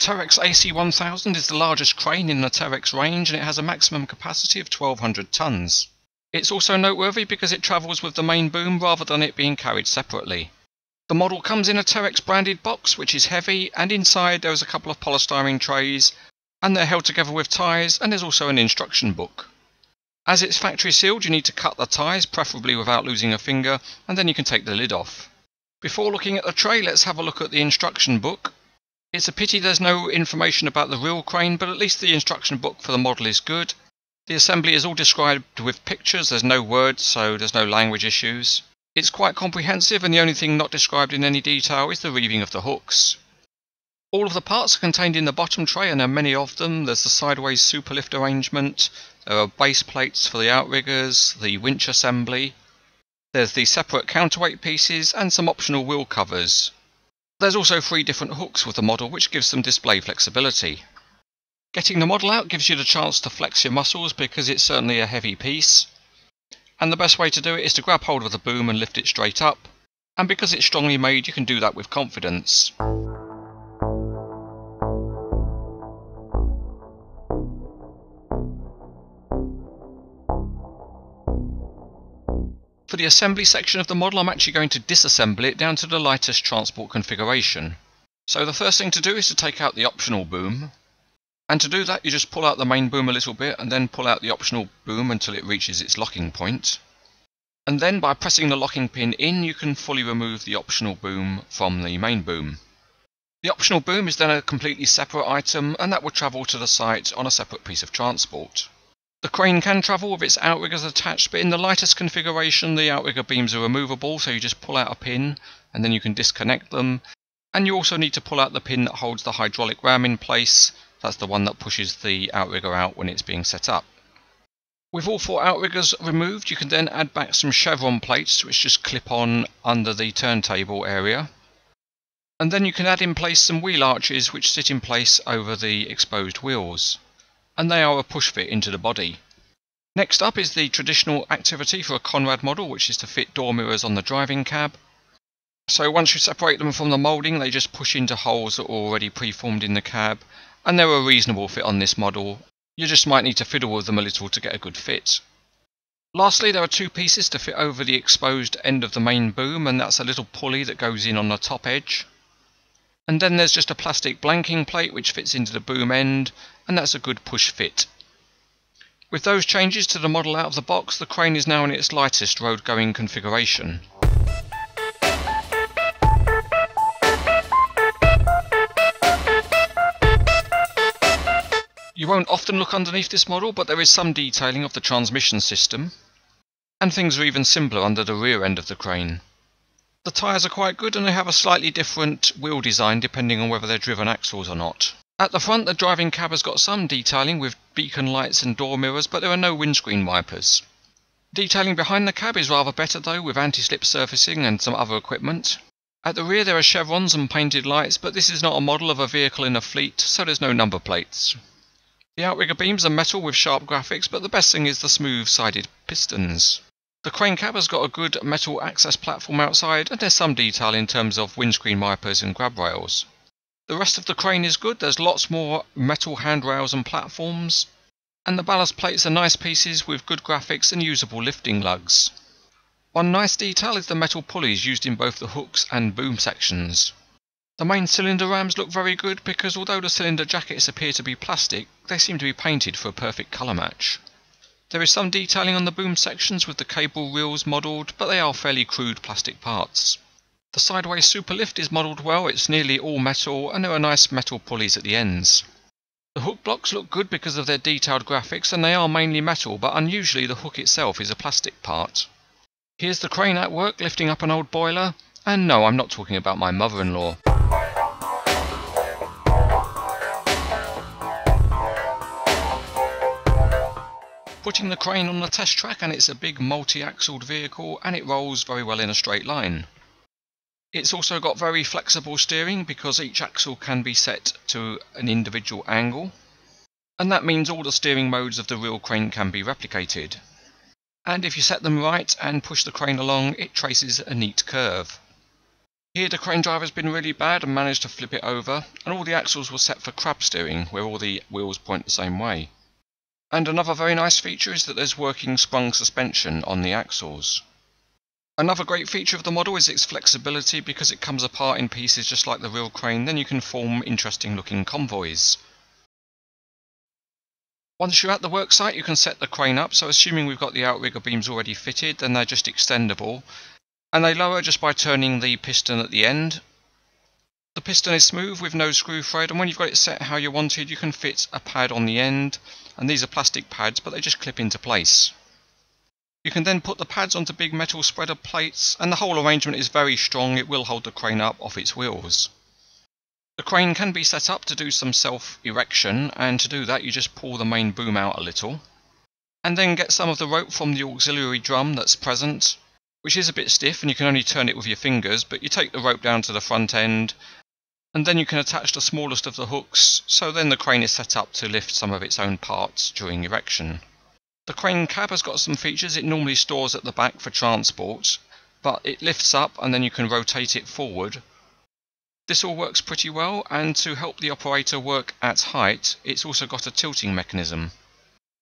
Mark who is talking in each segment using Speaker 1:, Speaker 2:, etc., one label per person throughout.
Speaker 1: Terex AC1000 is the largest crane in the Terex range, and it has a maximum capacity of 1200 tonnes. It's also noteworthy because it travels with the main boom rather than it being carried separately. The model comes in a Terex branded box which is heavy, and inside there is a couple of polystyrene trays, and they're held together with ties, and there's also an instruction book. As it's factory sealed, you need to cut the ties, preferably without losing a finger, and then you can take the lid off. Before looking at the tray, let's have a look at the instruction book. It's a pity there's no information about the real crane, but at least the instruction book for the model is good. The assembly is all described with pictures, there's no words, so there's no language issues. It's quite comprehensive, and the only thing not described in any detail is the reeving of the hooks. All of the parts are contained in the bottom tray, and there are many of them. There's the sideways superlift arrangement, there are base plates for the outriggers, the winch assembly, there's the separate counterweight pieces, and some optional wheel covers. There's also 3 different hooks with the model, which gives some display flexibility. Getting the model out gives you the chance to flex your muscles because it's certainly a heavy piece. And the best way to do it is to grab hold of the boom and lift it straight up. And because it's strongly made, you can do that with confidence. For the assembly section of the model, I'm actually going to disassemble it down to the lightest transport configuration. So the first thing to do is to take out the optional boom. And to do that, you just pull out the main boom a little bit and then pull out the optional boom until it reaches its locking point. And then by pressing the locking pin in, you can fully remove the optional boom from the main boom. The optional boom is then a completely separate item, and that will travel to the site on a separate piece of transport. The crane can travel with its outriggers attached, but in the lightest configuration the outrigger beams are removable, so you just pull out a pin and then you can disconnect them. And you also need to pull out the pin that holds the hydraulic ram in place. That's the one that pushes the outrigger out when it's being set up. With all 4 outriggers removed, you can then add back some chevron plates which just clip on under the turntable area. And then you can add in place some wheel arches which sit in place over the exposed wheels. And they are a push fit into the body. Next up is the traditional activity for a Conrad model, which is to fit door mirrors on the driving cab. So once you separate them from the moulding, they just push into holes that are already preformed in the cab, and they're a reasonable fit on this model. You just might need to fiddle with them a little to get a good fit. Lastly, there are 2 pieces to fit over the exposed end of the main boom, and that's a little pulley that goes in on the top edge. And then there's just a plastic blanking plate which fits into the boom end, and that's a good push fit. With those changes to the model out of the box, the crane is now in its lightest road-going configuration. You won't often look underneath this model, but there is some detailing of the transmission system, and things are even simpler under the rear end of the crane. The tyres are quite good, and they have a slightly different wheel design depending on whether they're driven axles or not. At the front, the driving cab has got some detailing with beacon lights and door mirrors, but there are no windscreen wipers. Detailing behind the cab is rather better though, with anti-slip surfacing and some other equipment. At the rear there are chevrons and painted lights, but this is not a model of a vehicle in a fleet, so there's no number plates. The outrigger beams are metal with sharp graphics, but the best thing is the smooth-sided pistons. The crane cab has got a good metal access platform outside, and there's some detail in terms of windscreen wipers and grab rails. The rest of the crane is good, there's lots more metal handrails and platforms, and the ballast plates are nice pieces with good graphics and usable lifting lugs. One nice detail is the metal pulleys used in both the hooks and boom sections. The main cylinder rams look very good because although the cylinder jackets appear to be plastic, they seem to be painted for a perfect colour match. There is some detailing on the boom sections with the cable reels modelled, but they are fairly crude plastic parts. The sideways superlift is modelled well, it's nearly all metal, and there are nice metal pulleys at the ends. The hook blocks look good because of their detailed graphics, and they are mainly metal, but unusually the hook itself is a plastic part. Here's the crane at work lifting up an old boiler, and no, I'm not talking about my mother-in-law. Putting the crane on the test track, and it's a big multi-axled vehicle, and it rolls very well in a straight line. It's also got very flexible steering because each axle can be set to an individual angle, and that means all the steering modes of the real crane can be replicated. And if you set them right and push the crane along, it traces a neat curve. Here the crane driver has been really bad and managed to flip it over, and all the axles were set for crab steering, where all the wheels point the same way. And another very nice feature is that there's working sprung suspension on the axles. Another great feature of the model is its flexibility, because it comes apart in pieces just like the real crane. Then you can form interesting looking convoys. Once you're at the worksite, you can set the crane up, so assuming we've got the outrigger beams already fitted, then they're just extendable, and they lower just by turning the piston at the end. The piston is smooth with no screw thread, and when you've got it set how you wanted, you can fit a pad on the end, and these are plastic pads, but they just clip into place. You can then put the pads onto big metal spreader plates, and the whole arrangement is very strong. It will hold the crane up off its wheels. The crane can be set up to do some self-erection, and to do that you just pull the main boom out a little, and then get some of the rope from the auxiliary drum that's present, which is a bit stiff and you can only turn it with your fingers, but you take the rope down to the front end, and then you can attach the smallest of the hooks, so then the crane is set up to lift some of its own parts during erection. The crane cab has got some features. It normally stores at the back for transport, but it lifts up and then you can rotate it forward. This all works pretty well, and to help the operator work at height, it's also got a tilting mechanism.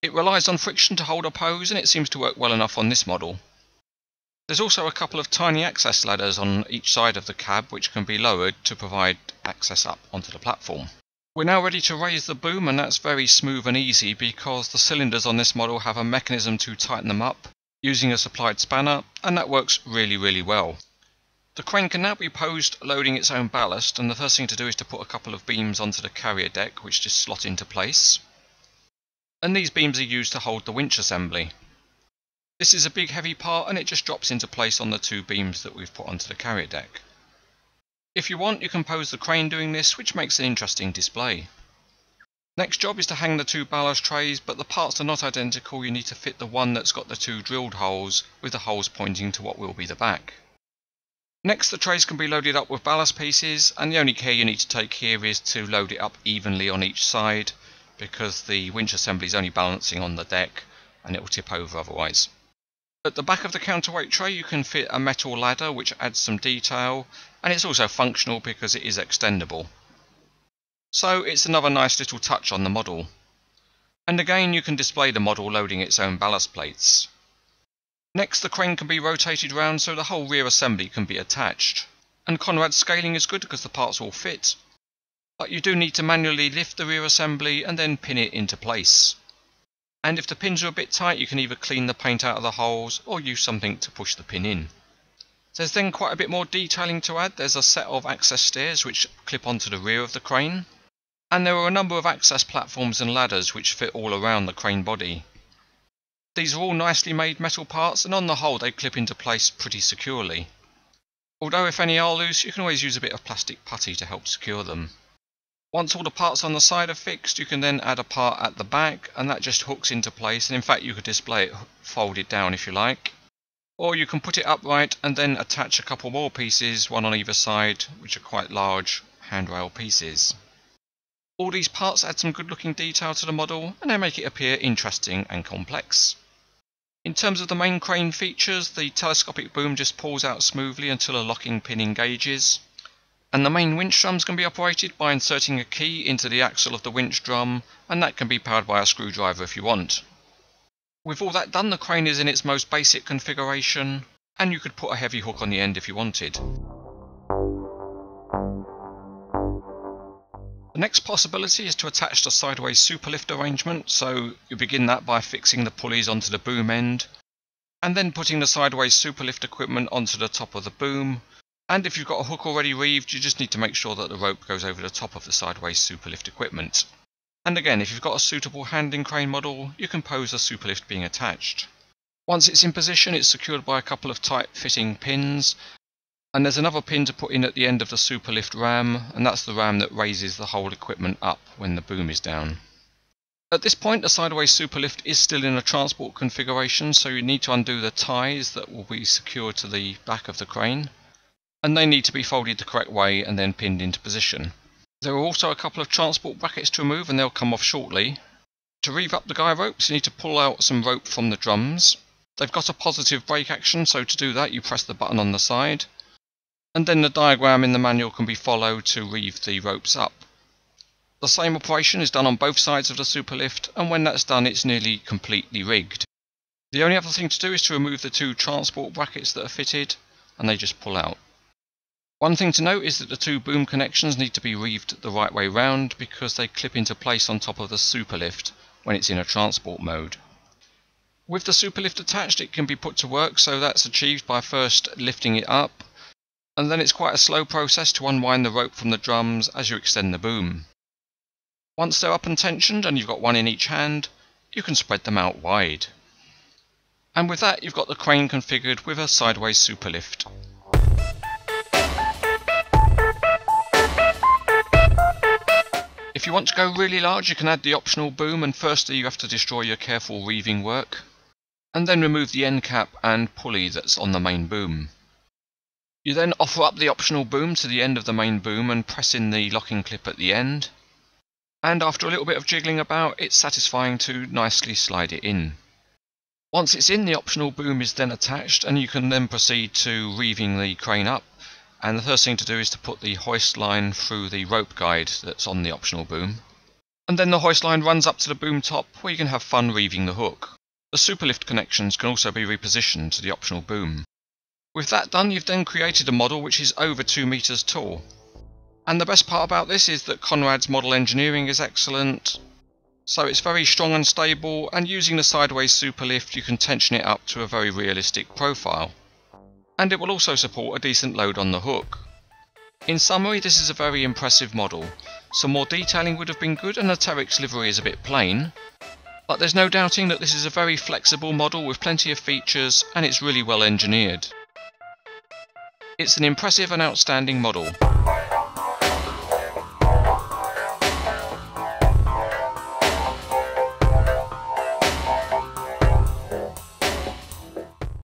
Speaker 1: It relies on friction to hold a pose, and it seems to work well enough on this model. There's also a couple of tiny access ladders on each side of the cab which can be lowered to provide access up onto the platform. We're now ready to raise the boom, and that's very smooth and easy because the cylinders on this model have a mechanism to tighten them up using a supplied spanner, and that works really well. The crane can now be posed loading its own ballast, and the first thing to do is to put a couple of beams onto the carrier deck which just slot into place. And these beams are used to hold the winch assembly. This is a big heavy part, and it just drops into place on the two beams that we've put onto the carrier deck. If you want, you can pose the crane doing this, which makes an interesting display. Next job is to hang the two ballast trays, but the parts are not identical. You need to fit the one that's got the two drilled holes, with the holes pointing to what will be the back. Next, the trays can be loaded up with ballast pieces, and the only care you need to take here is to load it up evenly on each side, because the winch assembly is only balancing on the deck and it will tip over otherwise. At the back of the counterweight tray you can fit a metal ladder which adds some detail, and it's also functional because it is extendable. So it's another nice little touch on the model. And again you can display the model loading its own ballast plates. Next, the crane can be rotated round so the whole rear assembly can be attached. And Conrad's scaling is good because the parts all fit. But you do need to manually lift the rear assembly and then pin it into place. And if the pins are a bit tight, you can either clean the paint out of the holes or use something to push the pin in. There's then quite a bit more detailing to add. There's a set of access stairs which clip onto the rear of the crane, and there are a number of access platforms and ladders which fit all around the crane body. These are all nicely made metal parts, and on the whole they clip into place pretty securely. Although if any are loose, you can always use a bit of plastic putty to help secure them. Once all the parts on the side are fixed, you can then add a part at the back, and that just hooks into place, and in fact you could display it folded down if you like. Or you can put it upright and then attach a couple more pieces, one on either side, which are quite large handrail pieces. All these parts add some good looking detail to the model, and they make it appear interesting and complex. In terms of the main crane features, the telescopic boom just pulls out smoothly until a locking pin engages. And the main winch drums can be operated by inserting a key into the axle of the winch drum, and that can be powered by a screwdriver if you want. With all that done, the crane is in its most basic configuration, and you could put a heavy hook on the end if you wanted. The next possibility is to attach the sideways superlift arrangement, so you begin that by fixing the pulleys onto the boom end, and then putting the sideways superlift equipment onto the top of the boom. And if you've got a hook already reeved, you just need to make sure that the rope goes over the top of the sideways superlift equipment. And again, if you've got a suitable handling crane model, you can pose a superlift being attached. Once it's in position, it's secured by a couple of tight fitting pins, and there's another pin to put in at the end of the superlift ram, and that's the ram that raises the whole equipment up when the boom is down. At this point, the sideways superlift is still in a transport configuration, so you need to undo the ties that will be secured to the back of the crane, and they need to be folded the correct way and then pinned into position. There are also a couple of transport brackets to remove, and they'll come off shortly. To reeve up the guy ropes, you need to pull out some rope from the drums. They've got a positive brake action, so to do that you press the button on the side. and then the diagram in the manual can be followed to reeve the ropes up. The same operation is done on both sides of the superlift, and when that's done it's nearly completely rigged. The only other thing to do is to remove the two transport brackets that are fitted, and they just pull out. One thing to note is that the two boom connections need to be reeved the right way round because they clip into place on top of the superlift when it's in a transport mode. With the superlift attached, it can be put to work, so that's achieved by first lifting it up, and then it's quite a slow process to unwind the rope from the drums as you extend the boom. Once they're up and tensioned and you've got one in each hand, you can spread them out wide. And with that you've got the crane configured with a sideways superlift. If you want to go really large, you can add the optional boom, and firstly you have to destroy your careful reeving work, and then remove the end cap and pulley that's on the main boom. You then offer up the optional boom to the end of the main boom and press in the locking clip at the end, and after a little bit of jiggling about, it's satisfying to nicely slide it in. Once it's in, the optional boom is then attached, and you can then proceed to reeving the crane up. And the first thing to do is to put the hoist line through the rope guide that's on the optional boom. And then the hoist line runs up to the boom top where you can have fun reeving the hook. The superlift connections can also be repositioned to the optional boom. With that done, you've then created a model which is over 2 meters tall. And the best part about this is that Conrad's model engineering is excellent. So it's very strong and stable, and using the sideways superlift you can tension it up to a very realistic profile. And it will also support a decent load on the hook. In summary, this is a very impressive model. Some more detailing would have been good, and the Terex livery is a bit plain, but there's no doubting that this is a very flexible model with plenty of features, and it's really well engineered. It's an impressive and outstanding model.